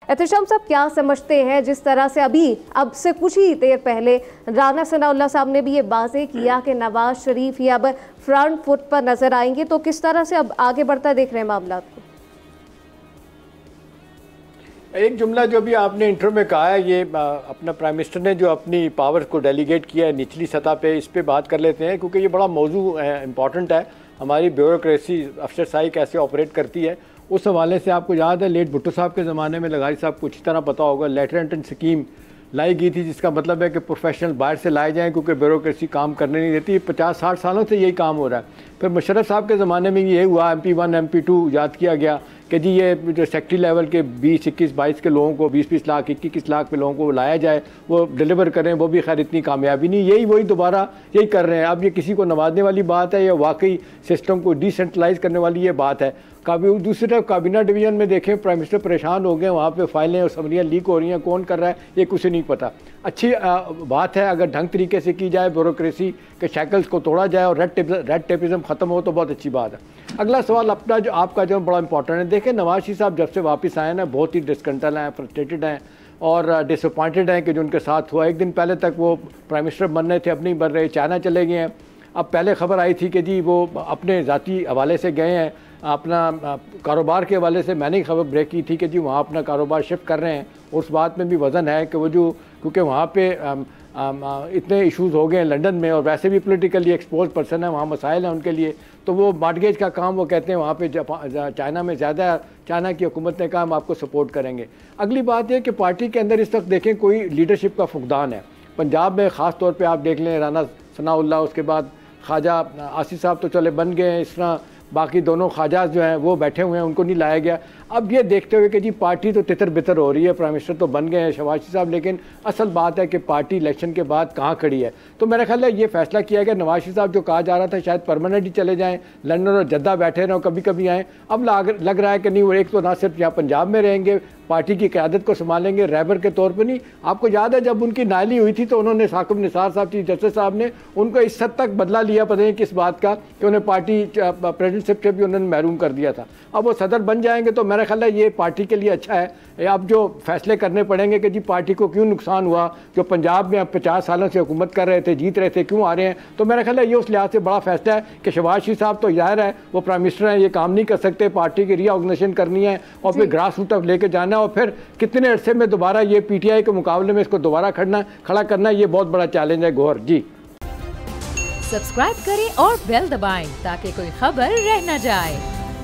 एहतशाम साहब, क्या समझते हैं जिस तरह से अब से कुछ ही देर पहले राना सनाउल्लाह साहब ने भी ये वाज़ेह किया कि नवाज शरीफ ही अब फ्रंट फुट पर नजर आएंगे, तो किस तरह से अब आगे बढ़ता देख रहे हैं मामला को? एक जुमला जो भी आपने इंटरव्यू में कहा है, ये अपना प्राइम मिनिस्टर ने जो अपनी पावर को डेलीगेट किया है निचली सतह पे, इस पे बात कर लेते हैं क्योंकि ये बड़ा मौजू इम्पॉर्टेंट है। हमारी ब्यूरोक्रेसी अफसरशाही कैसे ऑपरेट करती है, उस हवाले से आपको याद है लेट भुट्टो साहब के ज़माने में लगारी साहब को अच्छी तरह पता होगा, लेटर एंट्रेंस स्कीम लाई गई थी, जिसका मतलब है कि प्रोफेशनल बाहर से लाए जाएँ क्योंकि ब्यूरोक्रेसी काम करने नहीं देती। 50-60 सालों से यही काम हो रहा है। फिर मुशर्रफ साहब के ज़माने में ये हुआ, MP1 MP2 याद किया गया कि जी ये जो सेक्रेटरी लेवल के 20, 21, 22 के लोगों को 20-20 लाख 21 लाख के लोगों को लाया जाए, वो डिलीवर करें, वो भी खैर इतनी कामयाबी नहीं। वही दोबारा यही कर रहे हैं। अब ये किसी को नवाजने वाली बात है या वाकई सिस्टम को डिसेंट्रलाइज करने वाली ये बात है? दूसरी तरफ काबीना डिवीजन में देखें, प्राइम मिनिस्टर परेशान हो गए, वहाँ पे फाइलें और समरियाँ लीक हो रही हैं, कौन कर रहा है ये कुछ नहीं पता। अच्छी बात है अगर ढंग तरीके से की जाए, ब्यूरोक्रेसी के शैकल्स को तोड़ा जाए और रेड टेपिज्म ख़त्म हो तो बहुत अच्छी बात है। अगला सवाल अपना जो आपका जो बड़ा इंपॉर्टेंट है, देखें नवाज शरीफ साहब जब से वापस आए ना बहुत ही डिस्कंटल हैं, फ्रस्ट्रेटेड हैं और डिसअपॉइंटेड हैं कि जो उनके साथ हुआ। एक दिन पहले तक वो प्राइम मिनिस्टर बनने थे, अब नहीं बन रहे, चाइना चले गए हैं। अब पहले खबर आई थी कि जी वो अपने ज़ाती हवाले से गए हैं, अपना कारोबार के हवाले से मैंने खबर ब्रेक की थी कि जी वहाँ अपना कारोबार शिफ्ट कर रहे हैं। उस बात में भी वज़न है कि वो जो क्योंकि वहाँ पे इतने इश्यूज़ हो गए हैं लंदन में और वैसे भी पॉलिटिकली एक्सपोज पर्सन है, वहाँ मसाइल हैं उनके लिए, तो वो मॉर्टगेज का काम वो कहते हैं वहाँ पे चाइना में ज़्यादा, चाइना की हुकूमत ने कहा हम आपको सपोर्ट करेंगे। अगली बात यह कि पार्टी के अंदर इस वक्त देखें कोई लीडरशिप का फुकदान है। पंजाब में ख़ास तौर पर आप देख लें राना सनाउल्लाह, उसके बाद ख्वाजा आसिफ साहब तो चले बन गए हैं, इस तरह बाकी दोनों ख्वाजाज जो हैं वो बैठे हुए हैं, उनको नहीं लाया गया। अब ये देखते हुए कि जी पार्टी तो तितर बितर हो रही है, प्राइम मिनिस्टर तो बन गए हैं शहबाज शरीफ साहब, लेकिन असल बात है कि पार्टी इलेक्शन के बाद कहाँ खड़ी है। तो मेरा ख्याल है ये फैसला किया गया नवाज शरीफ साहब जो कहा जा रहा था शायद परमानेंट ही चले जाएँ, लंदन और जद्दा बैठे रहें, कभी कभी आएँ। अब लग रहा है कि नहीं, वो एक तो ना सिर्फ यहाँ पंजाब में रहेंगे, पार्टी की क़यादत को संभालेंगे, रहबर के तौर पर नहीं। आपको याद है जब उनकी नायली हुई थी तो उन्होंने साकिब निसार साहब, चीफ जस्टिस साहब ने उनको इस हद तक बदला लिया, पता नहीं किस बात का, कि उन्हें पार्टी प्रेसिडेंटशिप से भी उन्होंने महरूम कर दिया था। अब वो सदर बन जाएंगे तो मेरा ख्याल है ये पार्टी के लिए अच्छा है। अब जो फैसले करने पड़ेंगे कि जी पार्टी को क्यों नुकसान हुआ, जो पंजाब में अब 50 सालों से हुकूमत कर रहे थे, जीत रहे थे, क्यों आ रहे हैं, तो मेरा ख्याल है ये उस लिहाज से बड़ा फैसला है कि शहबाज शरीफ साहब तो जाहिर है वो प्राइम मिनिस्टर हैं, ये काम नहीं कर सकते, पार्टी की रीऑर्गेनाइजेशन करनी है और फिर ग्रास रूट तक लेके जाना है और फिर कितने अरसे में दोबारा ये PTI के मुकाबले में इसको दोबारा खड़ा करना, ये बहुत बड़ा चैलेंज है। गौहर जी सब्सक्राइब करें और बेल दबाएं ताकि कोई खबर रह न जाए।